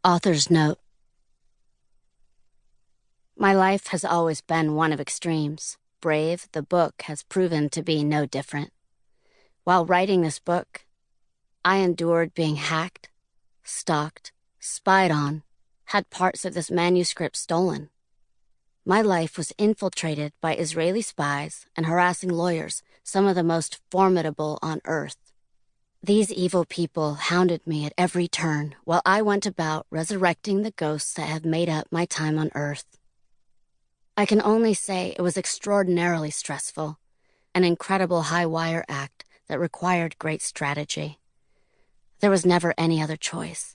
Author's note. My life has always been one of extremes. Brave, the book, has proven to be no different. While writing this book, I endured being hacked, stalked, spied on, had parts of this manuscript stolen. My life was infiltrated by Israeli spies and harassing lawyers, some of the most formidable on earth. These evil people hounded me at every turn while I went about resurrecting the ghosts that have made up my time on earth. I can only say it was extraordinarily stressful, an incredible high-wire act that required great strategy. There was never any other choice.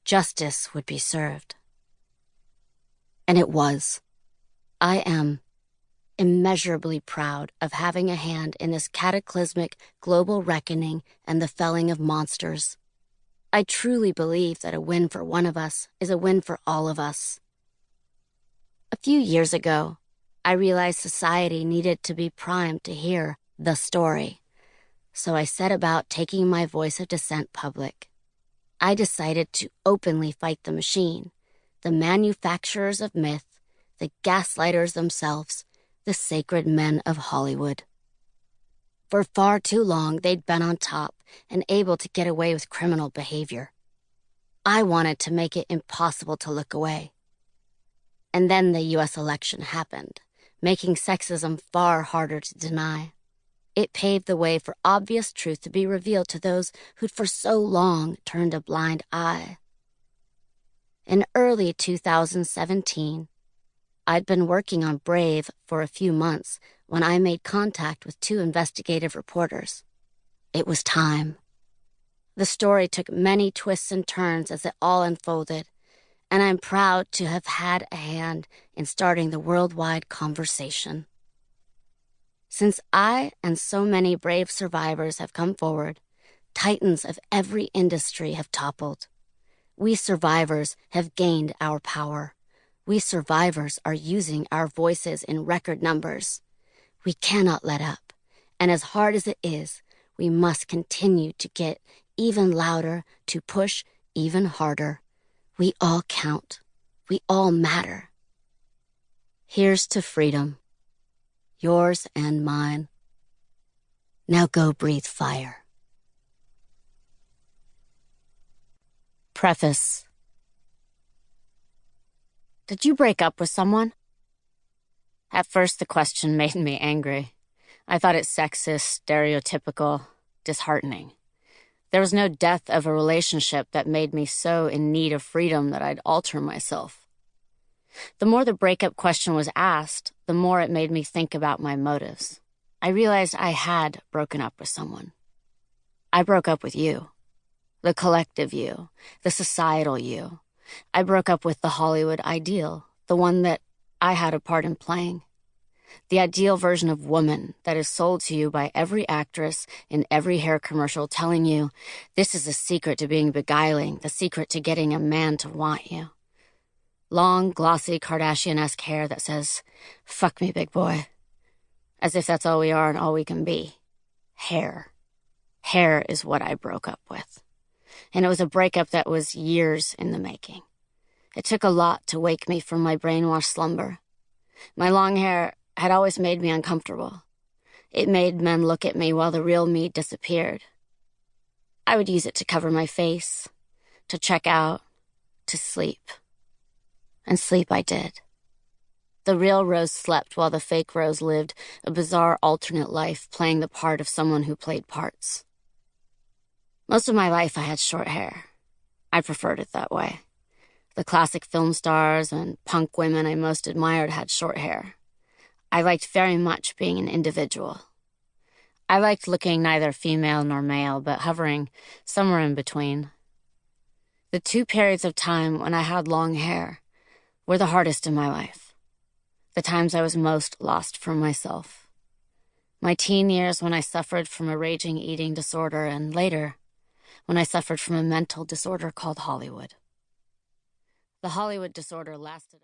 Justice would be served. And it was. I am immeasurably proud of having a hand in this cataclysmic global reckoning and the felling of monsters. I truly believe that a win for one of us is a win for all of us. A few years ago, I realized society needed to be primed to hear the story, so I set about taking my voice of dissent public. I decided to openly fight the machine, the manufacturers of myth, the gaslighters themselves, the sacred men of Hollywood. For far too long, they'd been on top and able to get away with criminal behavior. I wanted to make it impossible to look away. And then the U.S. election happened, making sexism far harder to deny. It paved the way for obvious truth to be revealed to those who'd for so long turned a blind eye. In early 2017, I'd been working on Brave for a few months when I made contact with two investigative reporters. It was time. The story took many twists and turns as it all unfolded, and I'm proud to have had a hand in starting the worldwide conversation. Since I and so many brave survivors have come forward, titans of every industry have toppled. We survivors have gained our power. We survivors are using our voices in record numbers. We cannot let up, and as hard as it is, we must continue to get even louder, to push even harder. We all count. We all matter. Here's to freedom, yours and mine. Now go breathe fire. Preface. Did you break up with someone? At first, the question made me angry. I thought it sexist, stereotypical, disheartening. There was no depth of a relationship that made me so in need of freedom that I'd alter myself. The more the breakup question was asked, the more it made me think about my motives. I realized I had broken up with someone. I broke up with you. The collective you. The societal you. I broke up with the Hollywood ideal, the one that I had a part in playing. The ideal version of woman that is sold to you by every actress in every hair commercial telling you this is the secret to being beguiling, the secret to getting a man to want you. Long, glossy, Kardashian-esque hair that says, "Fuck me, big boy." As if that's all we are and all we can be. Hair. Hair is what I broke up with. And it was a breakup that was years in the making. It took a lot to wake me from my brainwashed slumber. My long hair had always made me uncomfortable. It made men look at me while the real me disappeared. I would use it to cover my face, to check out, to sleep. And sleep I did. The real Rose slept while the fake Rose lived a bizarre alternate life playing the part of someone who played parts. Most of my life I had short hair. I preferred it that way. The classic film stars and punk women I most admired had short hair. I liked very much being an individual. I liked looking neither female nor male, but hovering somewhere in between. The two periods of time when I had long hair were the hardest in my life. The times I was most lost from myself. My teen years when I suffered from a raging eating disorder, and later, when I suffered from a mental disorder called Hollywood. The Hollywood disorder lasted